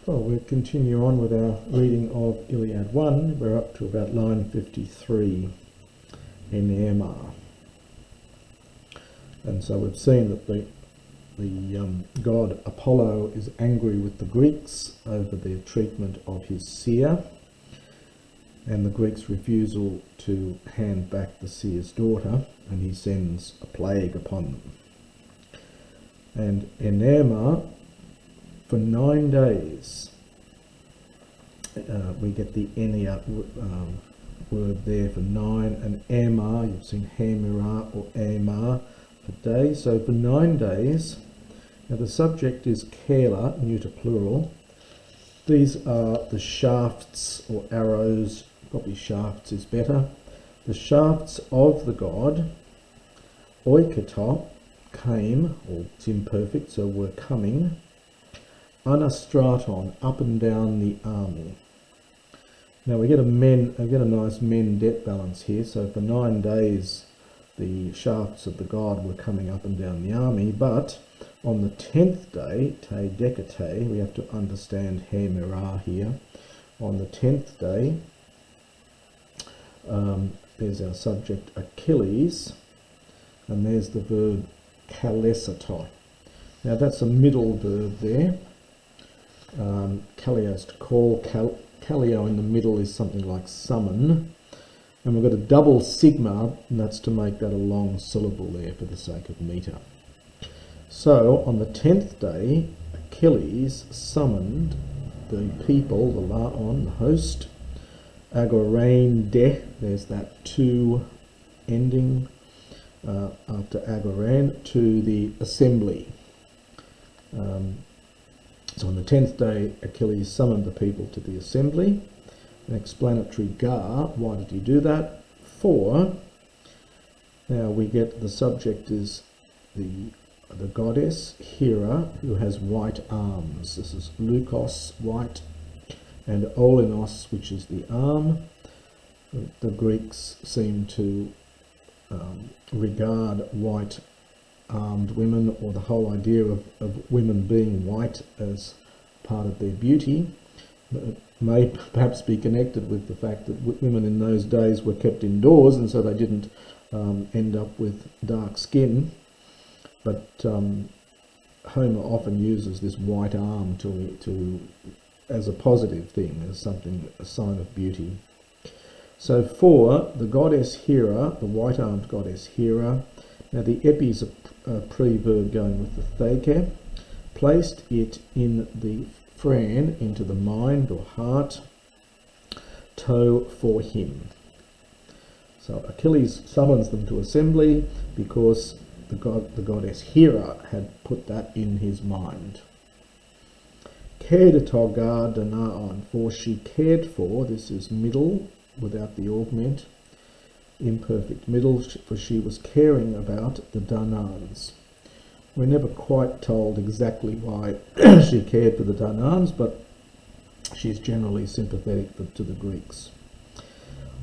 Well, we'll continue on with our reading of Iliad 1. We're up to about line 53 in Emma. And so we've seen that the god Apollo is angry with the Greeks over their treatment of his seer, and the Greeks' refusal to hand back the seer's daughter, and he sends a plague upon them. And Enema, for 9 days, we get the Enia word there for 9, and Emma, you've seen Hemira or Emar for day. So for 9 days, now the subject is Kela, neuter plural. These are the shafts or arrows, probably shafts is better. The shafts of the god, oikato, came, or it's imperfect, so were coming, anastraton, up and down the army. Now we get a nice men-debt balance here. So for 9 days, the shafts of the god were coming up and down the army, but on the 10th day, te decate, we have to understand Hemira here. On the 10th day, there's our subject Achilles, and there's the verb kalesato. Now that's a middle verb there. Kalios, to call. Kalio in the middle is something like summon. And we've got a double sigma, and that's to make that a long syllable there for the sake of metre. So on the 10th day, Achilles summoned the people, the laon, the host, agorain de, there's that to ending after agorain, to the assembly. So on the 10th day, Achilles summoned the people to the assembly. An explanatory gar. Why did he do that? For, now we get the subject is the goddess Hera, who has white arms. This is lukos, white, and olinos, which is the arm. The Greeks seem to regard white armed women, or the whole idea of women being white, as part of their beauty. It may perhaps be connected with the fact that women in those days were kept indoors, and so they didn't end up with dark skin. But Homer often uses this white arm to as a positive thing, as something, a sign of beauty. So for the goddess Hera, the white-armed goddess Hera, now the epi is a pre-verb going with the theke, placed it in the phran, into the mind or heart, to for him. So Achilles summons them to assembly because the goddess Hera had put that in his mind. Cared togar danaon, for she cared for, this is middle without the augment, imperfect middle, for she was caring about the Danans. We're never quite told exactly why she cared for the Danans, but she's generally sympathetic to the Greeks.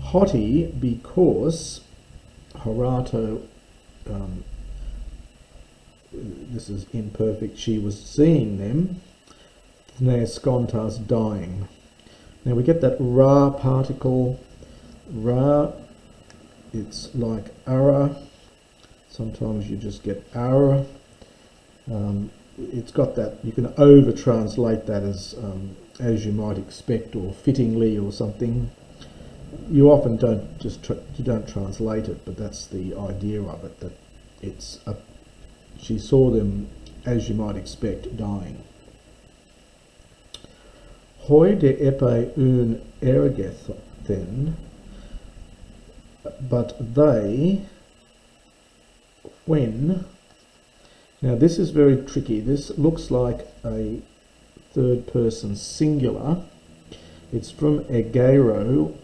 Hoti, because Horato, this is imperfect, she was seeing them, Thneaskontas, dying. Now we get that ra particle, ra, it's like ara, sometimes you just get ara. It's got that, you can over-translate that as you might expect, or fittingly or something. You often don't translate it, but that's the idea of it, that she saw them, as you might expect, dying. Hoi de epe un ergeth then, but they, when, now this is very tricky. This looks like a third person singular. It's from agero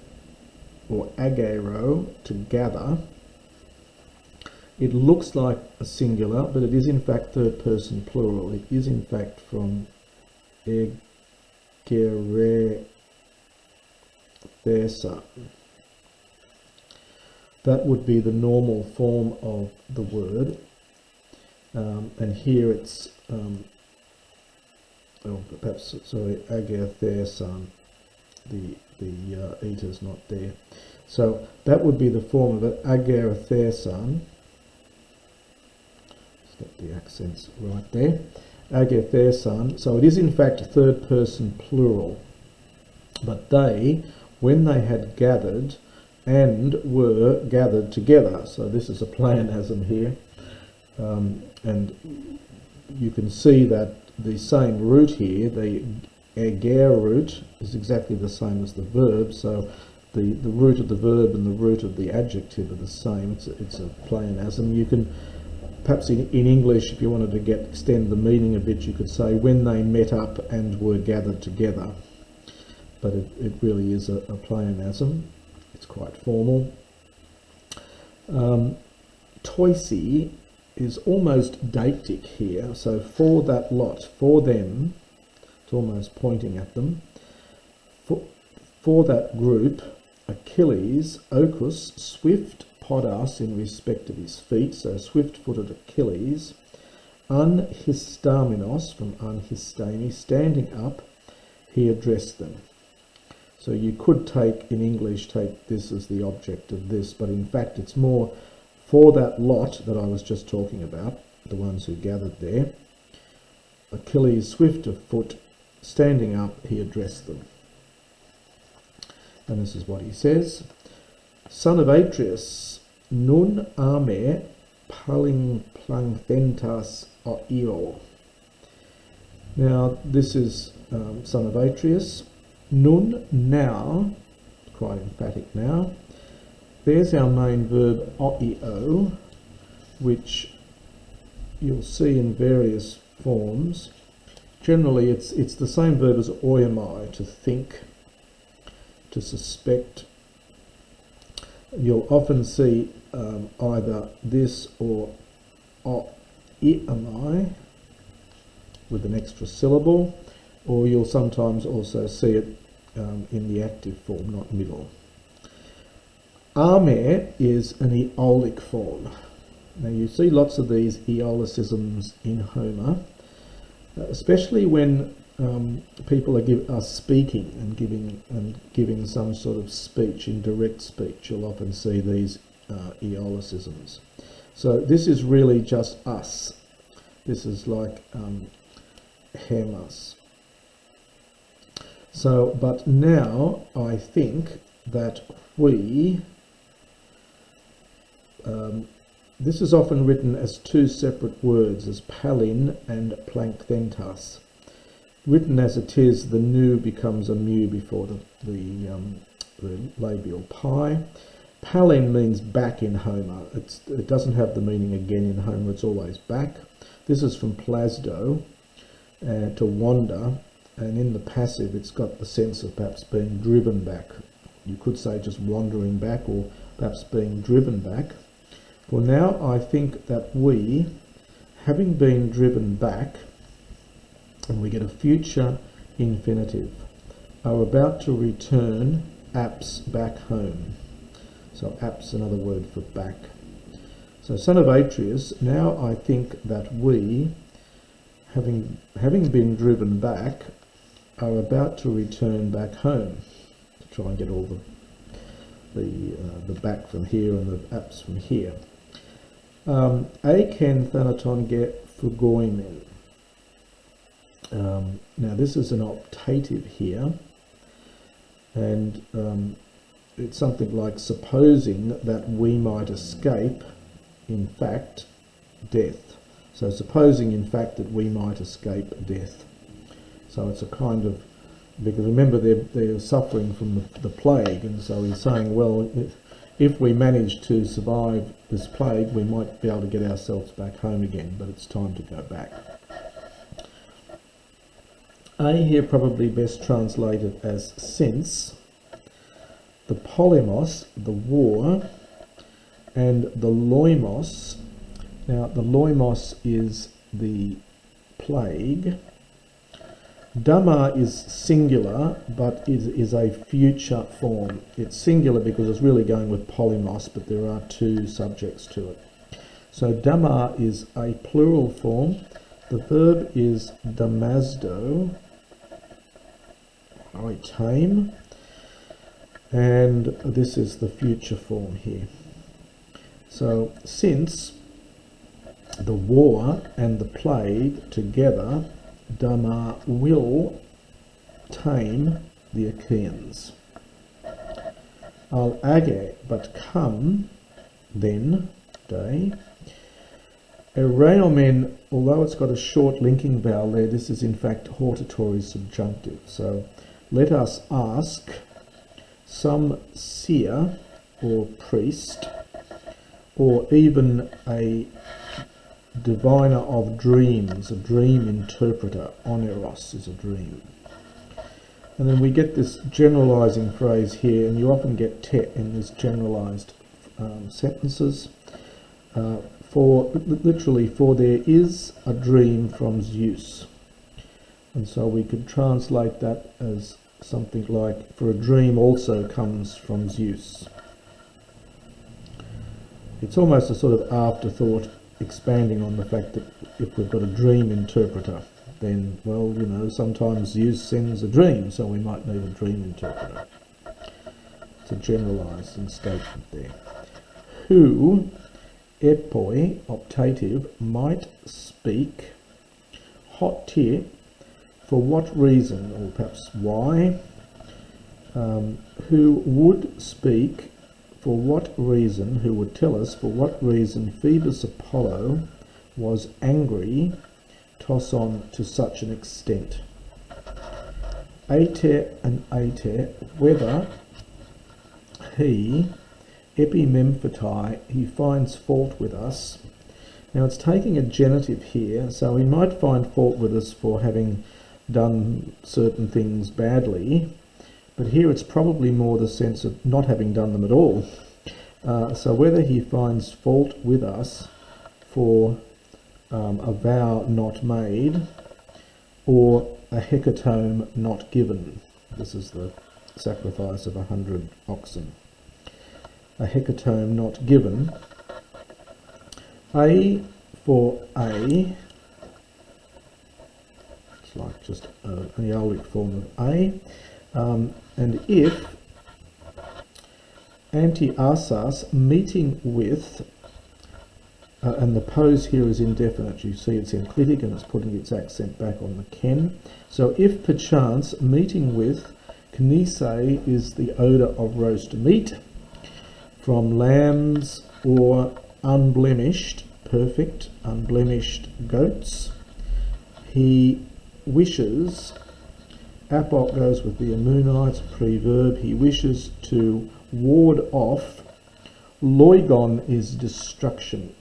or agero, to gather. It looks like a singular, but it is in fact third person plural. It is in fact from egere thesa. That would be the normal form of the word. And here it's or perhaps, sorry, ager thesan, the eter's not there. So that would be the form of it, ager thesan. Let's get the accents right there. Ager thesan. So it is in fact third person plural. But they, when they had gathered and were gathered together. So this is a pleonasm here. And you can see that the same root here, the ager root, is exactly the same as the verb. So the root of the verb and the root of the adjective are the same. It's a pleonasm. You can, perhaps in English, if you wanted to extend the meaning a bit, you could say when they met up and were gathered together. But it really is a pleonasm. It's quite formal. Toisi is almost deictic here. So for that lot, for them, it's almost pointing at them. For that group, Achilles, Ocus, swift podas in respect of his feet, so swift-footed Achilles, anhistaminos, from anhistami, standing up, he addressed them. So you could take, in English, take this as the object of this, but in fact it's more for that lot that I was just talking about, the ones who gathered there. Achilles, swift of foot, standing up, he addressed them. And this is what he says. Son of Atreus, nun ame paling plangthentas oio. Now this is son of Atreus. Nun, now, quite emphatic now. There's our main verb oio, which you'll see in various forms. Generally it's the same verb as oiomai, to think, to suspect. You'll often see either this or oiomai with an extra syllable, or you'll sometimes also see it in the active form, not middle. Ame is an aeolic form. Now you see lots of these aeolicisms in Homer, especially when people are speaking and giving some sort of speech, in direct speech. You'll often see these aeolicisms. So this is really just us. This is like hemas. So, but now I think that we, this is often written as two separate words, as palin and plangthentas. Written as it is, the nu becomes a mu before the labial pi. Palin means back in Homer. It doesn't have the meaning again in Homer, it's always back. This is from plasdo, to wander, and in the passive it's got the sense of perhaps being driven back. You could say just wandering back, or perhaps being driven back. For now I think that we, having been driven back, and we get a future infinitive, are about to return apps back home. So apps, another word for back. So son of Atreus, now I think that we, having been driven back, are about to return back home. To try and get all the back from here and the apps from here. Aiken thanaton get fugoimen. Now this is an optative here, and it's something like supposing that we might escape, in fact, death. So supposing, in fact, that we might escape death. So it's a kind of, because remember they're suffering from the plague, and so he's saying, well, if we manage to survive this plague, we might be able to get ourselves back home again, but it's time to go back. A here probably best translated as since, the polemos, the war, and the loimos. Now the loimos is the plague. Dhamma is singular, but is a future form. It's singular because it's really going with polymos, but there are two subjects to it. So Dhamma is a plural form, The verb is damasdo, I tame, and this is the future form here. So since the war and the plague together, Dama will tame the Achaeans. Al age, but come, then, day. Ereomen, although it's got a short linking vowel there, this is in fact hortatory subjunctive. So let us ask some seer or priest, or even a diviner of dreams, a dream interpreter. Oneros is a dream. And then we get this generalizing phrase here, and you often get te in these generalized sentences. Literally, for there is a dream from Zeus. And so we could translate that as something like, for a dream also comes from Zeus. It's almost a sort of afterthought, expanding on the fact that if we've got a dream interpreter, then, well, you know, sometimes Zeus sends a dream, so we might need a dream interpreter. It's a generalised statement there. Who, epoi, optative, might speak, hot tier, for what reason, or perhaps why, who would speak, for what reason, who would tell us for what reason Phoebus Apollo was angry, Toson, to such an extent. Ater and ater, whether he, epimemphatai, he finds fault with us. Now it's taking a genitive here, so he might find fault with us for having done certain things badly, but here it's probably more the sense of not having done them at all. So whether he finds fault with us for a vow not made, or a hecatomb not given. This is the sacrifice of 100 oxen. A hecatomb not given. A for a, it's like just an aeolic form of a, and if anti-asas, meeting with, and the pose here is indefinite. You see it's enclitic and it's putting its accent back on the ken. So if perchance, meeting with, knise is the odour of roast meat, from lambs or unblemished, perfect, unblemished goats, he wishes, apok goes with the Ammonites, preverb, he wishes to ward off, loigon is destruction,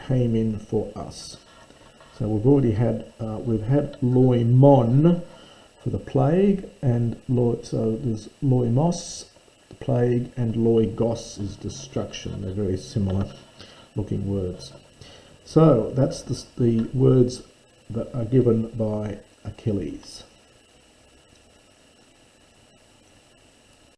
hamin for us. So we've already had, loimon for the plague, and so there's loimos, the plague, and loigos is destruction. They're very similar looking words. So that's the words that are given by Achilles.